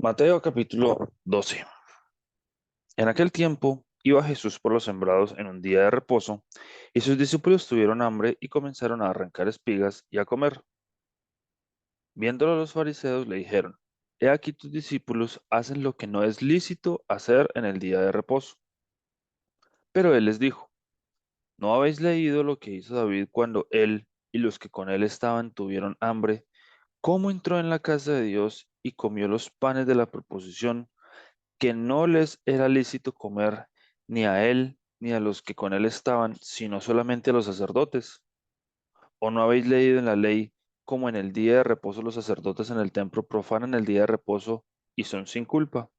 Mateo capítulo 12. En aquel tiempo iba Jesús por los sembrados en un día de reposo, y sus discípulos tuvieron hambre y comenzaron a arrancar espigas y a comer. Viéndolo los fariseos le dijeron, He aquí tus discípulos hacen lo que no es lícito hacer en el día de reposo. Pero él les dijo, ¿No habéis leído lo que hizo David cuando él y los que con él estaban tuvieron hambre? ¿Cómo entró en la casa de Dios y comió los panes de la proposición que no les era lícito comer ni a él ni a los que con él estaban, sino solamente a los sacerdotes? ¿O no habéis leído en la ley como en el día de reposo los sacerdotes en el templo profanan el día de reposo y son sin culpa?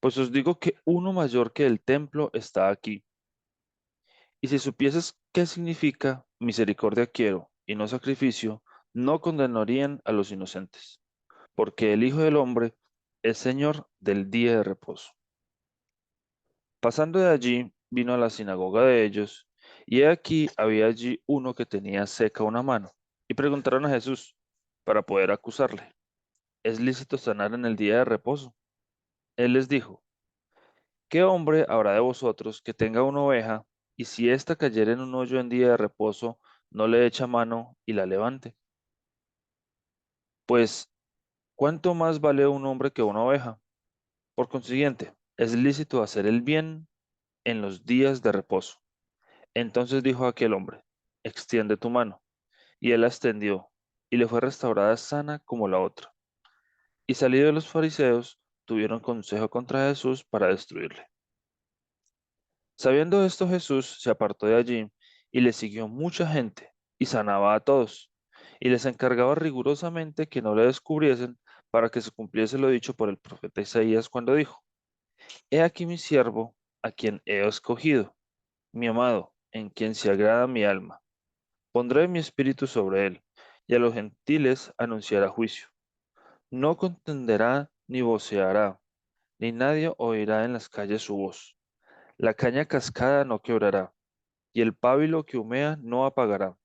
Pues os digo que uno mayor que el templo está aquí. Y si supieses qué significa misericordia quiero y no sacrificio, no condenarían a los inocentes, porque el Hijo del Hombre es Señor del día de reposo. Pasando de allí, vino a la sinagoga de ellos, y he aquí había allí uno que tenía seca una mano, y preguntaron a Jesús para poder acusarle, ¿es lícito sanar en el día de reposo? Él les dijo, ¿qué hombre habrá de vosotros que tenga una oveja, y si ésta cayere en un hoyo en día de reposo, no le echa mano y la levante? Pues, ¿cuánto más vale un hombre que una oveja? Por consiguiente, es lícito hacer el bien en los días de reposo. Entonces dijo aquel hombre, extiende tu mano. Y él la extendió, y le fue restaurada sana como la otra. Y salidos los fariseos, tuvieron consejo contra Jesús para destruirle. Sabiendo esto, Jesús se apartó de allí, y le siguió mucha gente, y sanaba a todos, y les encargaba rigurosamente que no le descubriesen, para que se cumpliese lo dicho por el profeta Isaías cuando dijo, He aquí mi siervo, a quien he escogido, mi amado, en quien se agrada mi alma. Pondré mi espíritu sobre él, y a los gentiles anunciará juicio. No contenderá ni voceará, ni nadie oirá en las calles su voz. La caña cascada no quebrará, y el pábilo que humea no apagará,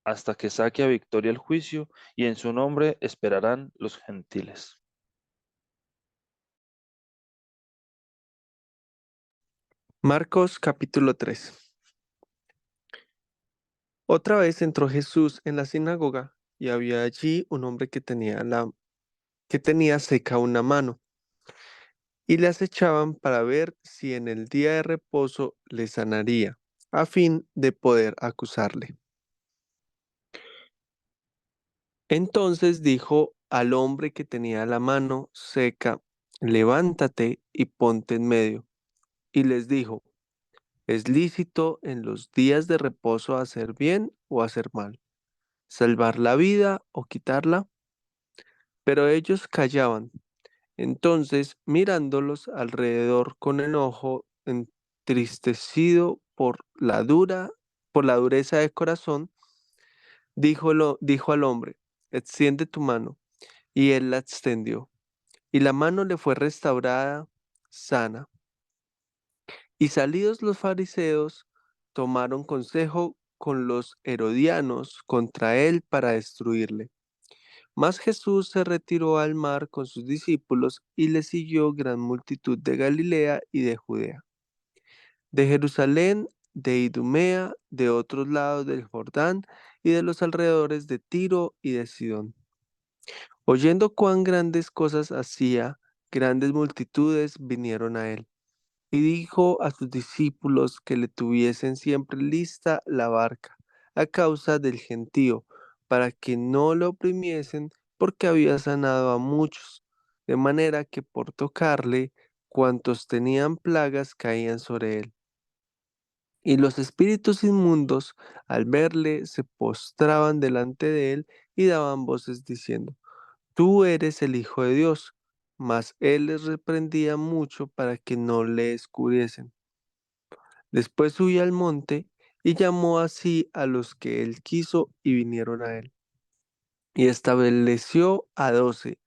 hasta que saque a victoria el juicio, y en su nombre esperarán los gentiles. Marcos capítulo 3. Otra vez entró Jesús en la sinagoga y había allí un hombre que tenía seca una mano, y le acechaban para ver si en el día de reposo le sanaría, a fin de poder acusarle. Entonces dijo al hombre que tenía la mano seca, levántate y ponte en medio. Y les dijo, ¿es lícito en los días de reposo hacer bien o hacer mal? ¿Salvar la vida o quitarla? Pero ellos callaban. Entonces, mirándolos alrededor con enojo, entristecido por la dureza de corazón, dijo al hombre, extiende tu mano. Y él la extendió. Y la mano le fue restaurada sana. Y salidos los fariseos, tomaron consejo con los herodianos contra él para destruirle. Mas Jesús se retiró al mar con sus discípulos y le siguió gran multitud de Galilea y de Judea, de Jerusalén, de Idumea, de otros lados del Jordán y de los alrededores de Tiro y de Sidón. Oyendo cuán grandes cosas hacía, grandes multitudes vinieron a él. Y dijo a sus discípulos que le tuviesen siempre lista la barca, a causa del gentío, para que no lo oprimiesen, porque había sanado a muchos, de manera que por tocarle, cuantos tenían plagas caían sobre él. Y los espíritus inmundos, al verle, se postraban delante de él y daban voces diciendo, Tú eres el Hijo de Dios. Mas él les reprendía mucho para que no le descubriesen. Después subió al monte y llamó así a los que él quiso y vinieron a él. Y estableció a 12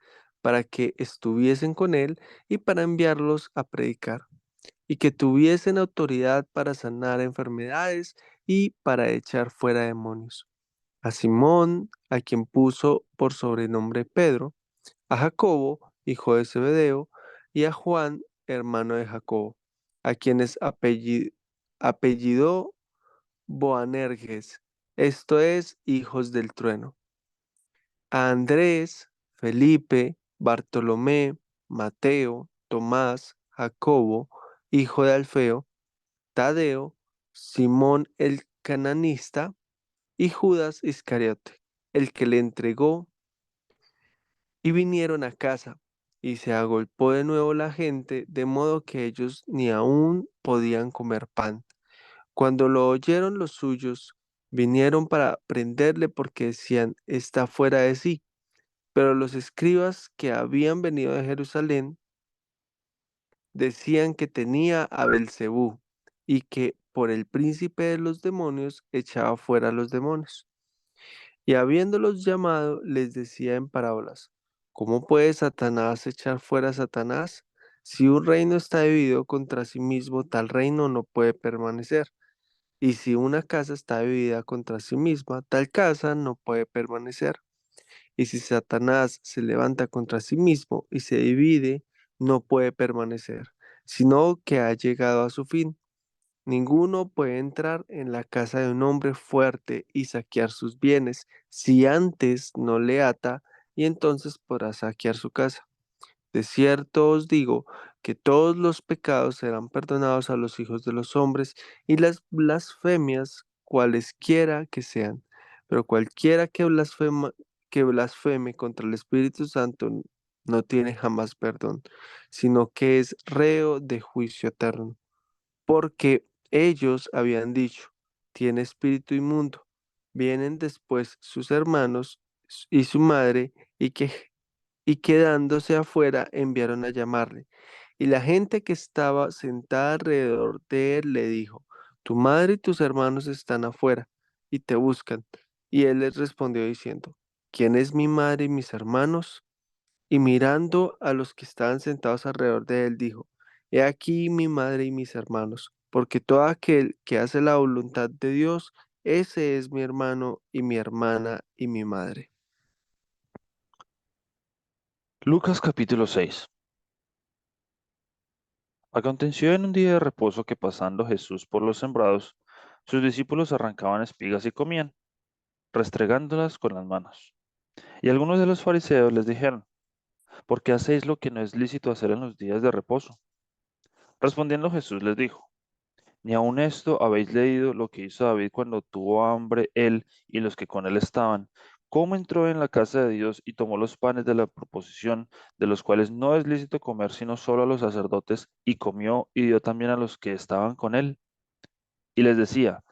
para que estuviesen con él y para enviarlos a predicar, y que tuviesen autoridad para sanar enfermedades y para echar fuera demonios. A Simón, a quien puso por sobrenombre Pedro, a Jacobo, hijo de Zebedeo, y a Juan, hermano de Jacobo, a quienes apellidó Boanerges, esto es, hijos del trueno, a Andrés, Felipe, Bartolomé, Mateo, Tomás, Jacobo, hijo de Alfeo, Tadeo, Simón el cananista y Judas Iscariote, el que le entregó, y vinieron a casa, y se agolpó de nuevo la gente, de modo que ellos ni aún podían comer pan. Cuando lo oyeron los suyos, vinieron para prenderle porque decían, está fuera de sí. Pero los escribas que habían venido de Jerusalén decían que tenía a Belcebú y que por el príncipe de los demonios echaba fuera a los demonios. Y habiéndolos llamado, les decía en parábolas, ¿cómo puede Satanás echar fuera a Satanás? Si un reino está dividido contra sí mismo, tal reino no puede permanecer. Y si una casa está dividida contra sí misma, tal casa no puede permanecer. Y si Satanás se levanta contra sí mismo y se divide, no puede permanecer, sino que ha llegado a su fin. Ninguno puede entrar en la casa de un hombre fuerte y saquear sus bienes si antes no le ata, y entonces podrá saquear su casa. De cierto os digo que todos los pecados serán perdonados a los hijos de los hombres y las blasfemias cualesquiera que sean, pero cualquiera que blasfeme contra el Espíritu Santo no tiene jamás perdón, sino que es reo de juicio eterno, porque ellos habían dicho, tiene espíritu inmundo. Vienen después sus hermanos y su madre y quedándose afuera enviaron a llamarle. Y la gente que estaba sentada alrededor de él le dijo, tu madre y tus hermanos están afuera y te buscan. Y él les respondió diciendo, ¿quién es mi madre y mis hermanos? Y mirando a los que estaban sentados alrededor de él, dijo, he aquí mi madre y mis hermanos, porque todo aquel que hace la voluntad de Dios, ese es mi hermano y mi hermana y mi madre. Lucas capítulo 6. Aconteció en un día de reposo que pasando Jesús por los sembrados, sus discípulos arrancaban espigas y comían, restregándolas con las manos. Y algunos de los fariseos les dijeron, ¿por qué hacéis lo que no es lícito hacer en los días de reposo? Respondiendo Jesús les dijo, ni aun esto habéis leído lo que hizo David cuando tuvo hambre él y los que con él estaban, cómo entró en la casa de Dios y tomó los panes de la proposición, de los cuales no es lícito comer sino solo a los sacerdotes, y comió y dio también a los que estaban con él. Y les decía,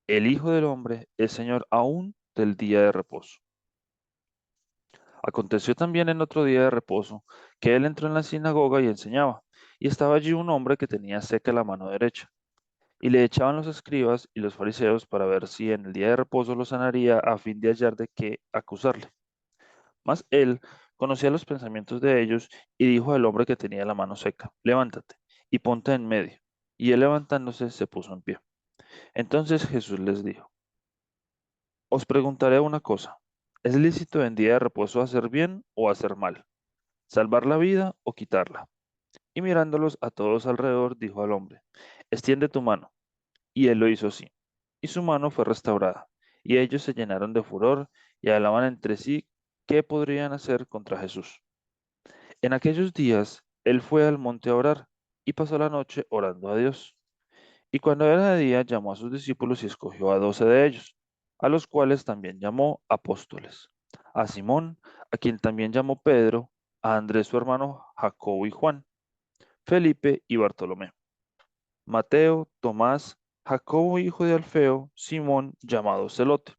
el Hijo del Hombre es Señor aún del día de reposo. Aconteció también en otro día de reposo que él entró en la sinagoga y enseñaba, y estaba allí un hombre que tenía seca la mano derecha. Y le echaban los escribas y los fariseos para ver si en el día de reposo lo sanaría a fin de hallar de qué acusarle. Mas él conocía los pensamientos de ellos y dijo al hombre que tenía la mano seca, levántate y ponte en medio. Y él levantándose se puso en pie. Entonces Jesús les dijo, os preguntaré una cosa, ¿es lícito en día de reposo hacer bien o hacer mal? ¿Salvar la vida o quitarla? Y mirándolos a todos alrededor, dijo al hombre, extiende tu mano. Y él lo hizo así. Y su mano fue restaurada. Y ellos se llenaron de furor y hablaban entre sí qué podrían hacer contra Jesús. En aquellos días, él fue al monte a orar y pasó la noche orando a Dios. Y cuando era de día, llamó a sus discípulos y escogió a 12 de ellos, a los cuales también llamó apóstoles. A Simón, a quien también llamó Pedro, a Andrés su hermano, Jacobo y Juan, Felipe y Bartolomé, Mateo, Tomás, Jacobo hijo de Alfeo, Simón llamado Celote,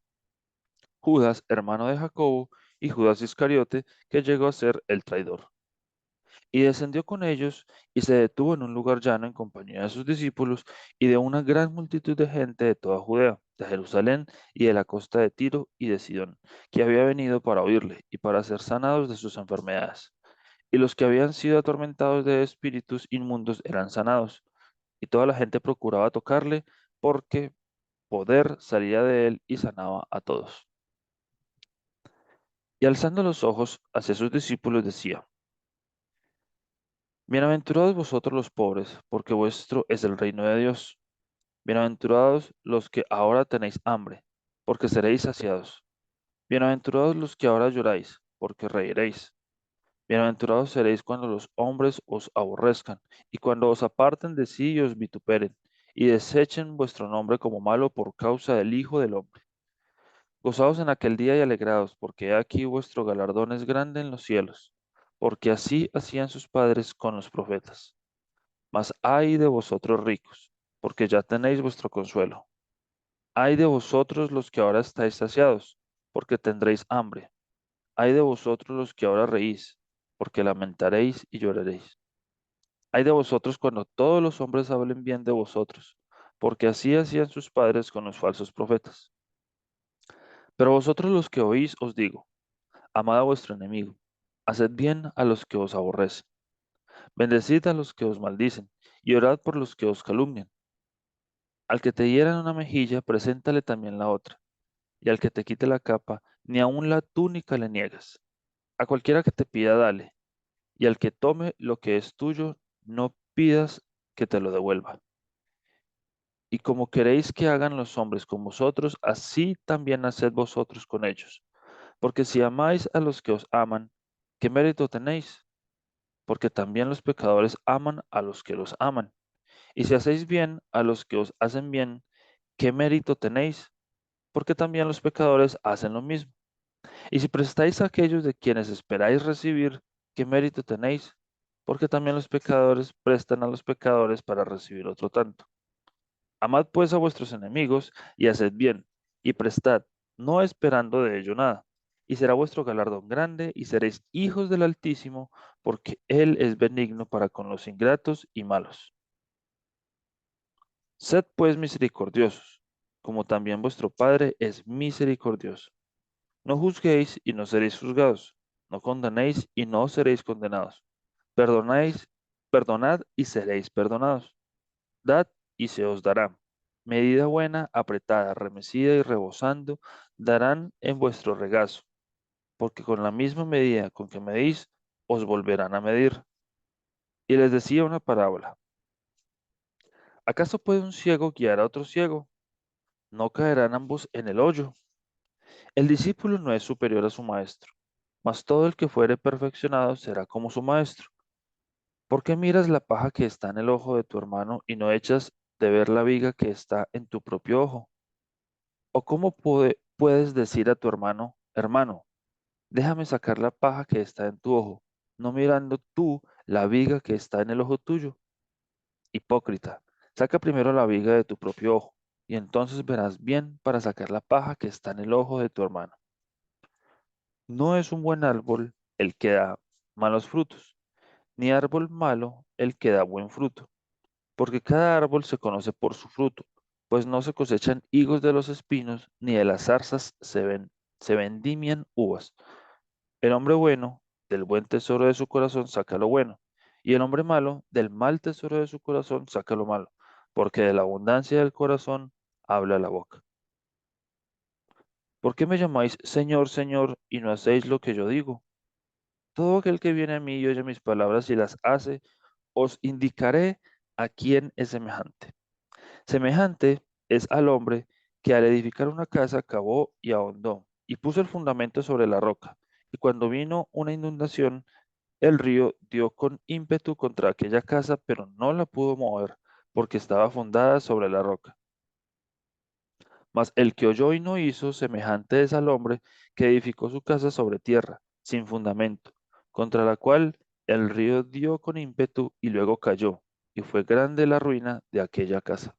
Judas hermano de Jacobo y Judas Iscariote, que llegó a ser el traidor. Y descendió con ellos y se detuvo en un lugar llano en compañía de sus discípulos y de una gran multitud de gente de toda Judea, de Jerusalén y de la costa de Tiro y de Sidón, que había venido para oírle y para ser sanados de sus enfermedades. Y los que habían sido atormentados de espíritus inmundos eran sanados, y toda la gente procuraba tocarle porque poder salía de él y sanaba a todos. Y alzando los ojos hacia sus discípulos decía, Bienaventurados vosotros los pobres, porque vuestro es el reino de Dios. Bienaventurados los que ahora tenéis hambre, porque seréis saciados. Bienaventurados los que ahora lloráis, porque reiréis. Bienaventurados seréis cuando los hombres os aborrezcan, y cuando os aparten de sí y os vituperen, y desechen vuestro nombre como malo por causa del Hijo del Hombre. Gozaos en aquel día y alegraos, porque he aquí vuestro galardón es grande en los cielos, porque así hacían sus padres con los profetas. Mas ay de vosotros ricos, porque ya tenéis vuestro consuelo. Ay de vosotros los que ahora estáis saciados, porque tendréis hambre. Ay de vosotros los que ahora reís, porque lamentaréis y lloraréis. Ay de vosotros cuando todos los hombres hablen bien de vosotros, porque así hacían sus padres con los falsos profetas. Pero vosotros los que oís os digo, amad a vuestro enemigo, haced bien a los que os aborrecen, bendecid a los que os maldicen, y orad por los que os calumnian. Al que te hiera en una mejilla, preséntale también la otra, y al que te quite la capa, ni aun la túnica le niegas. A cualquiera que te pida, dale, y al que tome lo que es tuyo, no pidas que te lo devuelva. Y como queréis que hagan los hombres con vosotros, así también haced vosotros con ellos. Porque si amáis a los que os aman, ¿qué mérito tenéis? Porque también los pecadores aman a los que los aman. Y si hacéis bien a los que os hacen bien, ¿qué mérito tenéis? Porque también los pecadores hacen lo mismo. Y si prestáis a aquellos de quienes esperáis recibir, ¿qué mérito tenéis? Porque también los pecadores prestan a los pecadores para recibir otro tanto. Amad pues a vuestros enemigos y haced bien, y prestad, no esperando de ello nada. Y será vuestro galardón grande, y seréis hijos del Altísimo, porque Él es benigno para con los ingratos y malos. Sed pues misericordiosos, como también vuestro Padre es misericordioso. No juzguéis y no seréis juzgados. No condenéis y no seréis condenados. Perdonáis, perdonad y seréis perdonados. Dad y se os dará. Medida buena, apretada, remecida y rebosando, darán en vuestro regazo, porque con la misma medida con que medís, os volverán a medir. Y les decía una parábola. ¿Acaso puede un ciego guiar a otro ciego? ¿No caerán ambos en el hoyo? El discípulo no es superior a su maestro, mas todo el que fuere perfeccionado será como su maestro. ¿Por qué miras la paja que está en el ojo de tu hermano y no echas de ver la viga que está en tu propio ojo? ¿O cómo puedes decir a tu hermano, hermano, déjame sacar la paja que está en tu ojo, no mirando tú la viga que está en el ojo tuyo? Hipócrita, saca primero la viga de tu propio ojo, y entonces verás bien para sacar la paja que está en el ojo de tu hermano. No es un buen árbol el que da malos frutos, ni árbol malo el que da buen fruto, porque cada árbol se conoce por su fruto, pues no se cosechan higos de los espinos, ni de las zarzas se vendimian uvas. El hombre bueno del buen tesoro de su corazón saca lo bueno, y el hombre malo del mal tesoro de su corazón saca lo malo, porque de la abundancia del corazón habla la boca. ¿Por qué me llamáis Señor, Señor, y no hacéis lo que yo digo? Todo aquel que viene a mí y oye mis palabras y las hace, os indicaré a quién es semejante. Semejante es al hombre que al edificar una casa cavó y ahondó, y puso el fundamento sobre la roca. Y cuando vino una inundación, el río dio con ímpetu contra aquella casa, pero no la pudo mover, porque estaba fundada sobre la roca. Mas el que oyó y no hizo, semejante es al hombre que edificó su casa sobre tierra, sin fundamento, contra la cual el río dio con ímpetu y luego cayó, y fue grande la ruina de aquella casa.